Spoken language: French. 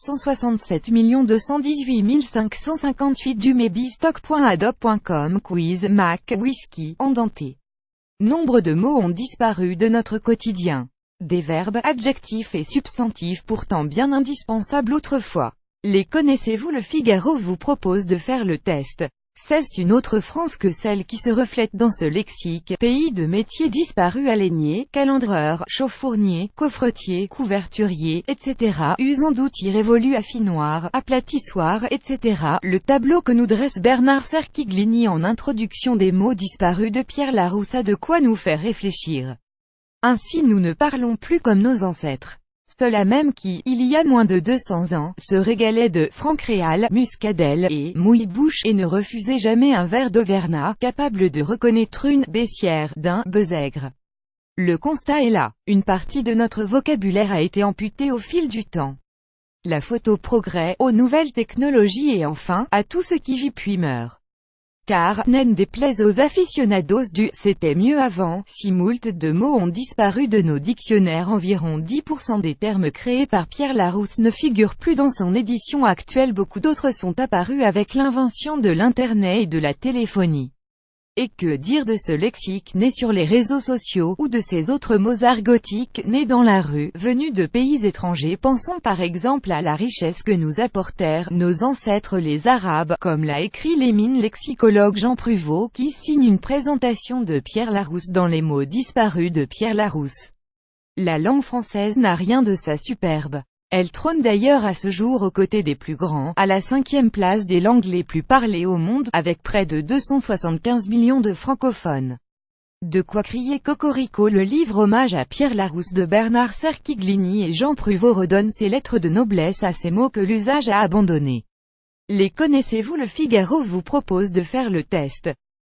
167 218 558 du mebistock.adobe.com. Quiz Mac Whisky en denté. Nombre de mots ont disparu de notre quotidien. Des verbes, adjectifs et substantifs pourtant bien indispensables autrefois. Les connaissez-vous? Le Figaro vous propose de faire le test. C'est une autre France que celle qui se reflète dans ce lexique. Pays de métiers disparus: alénier, calandreur, chauffournier, coffretier, couverturier, etc. Usant d'outils révolus, affinoir, aplatissoir, etc. Le tableau que nous dresse Bernard Cerquiglini en introduction des mots disparus de Pierre Larousse a de quoi nous faire réfléchir. Ainsi nous ne parlons plus comme nos ancêtres. Ceux-là même qui, il y a moins de 200 ans, se régalaient de Francréal, Muscadelle et mouille-bouche et ne refusaient jamais un verre d'Auvergnat, capable de reconnaître une Bessières d'un Bezègre. Le constat est là. Une partie de notre vocabulaire a été amputée au fil du temps. La photo progrès, aux nouvelles technologies et enfin, à tout ce qui vit puis meurt. Car, n'en déplaise aux aficionados du « c'était mieux avant », si moult de mots ont disparu de nos dictionnaires, environ 10% des termes créés par Pierre Larousse ne figurent plus dans son édition actuelle. Beaucoup d'autres sont apparus avec l'invention de l'Internet et de la téléphonie. Et que dire de ce lexique né sur les réseaux sociaux, ou de ces autres mots argotiques nés dans la rue, venus de pays étrangers? Pensons par exemple à la richesse que nous apportèrent nos ancêtres les Arabes, comme l'a écrit l'émine lexicologue Jean Pruvot, qui signe une présentation de Pierre Larousse dans les mots disparus de Pierre Larousse. La langue française n'a rien de sa superbe. Elle trône d'ailleurs à ce jour aux côtés des plus grands, à la 5e place des langues les plus parlées au monde, avec près de 275 millions de francophones. De quoi crier cocorico. Le livre Hommage à Pierre Larousse de Bernard Cerquiglini et Jean Pruvot redonne ses lettres de noblesse à ces mots que l'usage a abandonnés. Les connaissez-vous? Le Figaro vous propose de faire le test.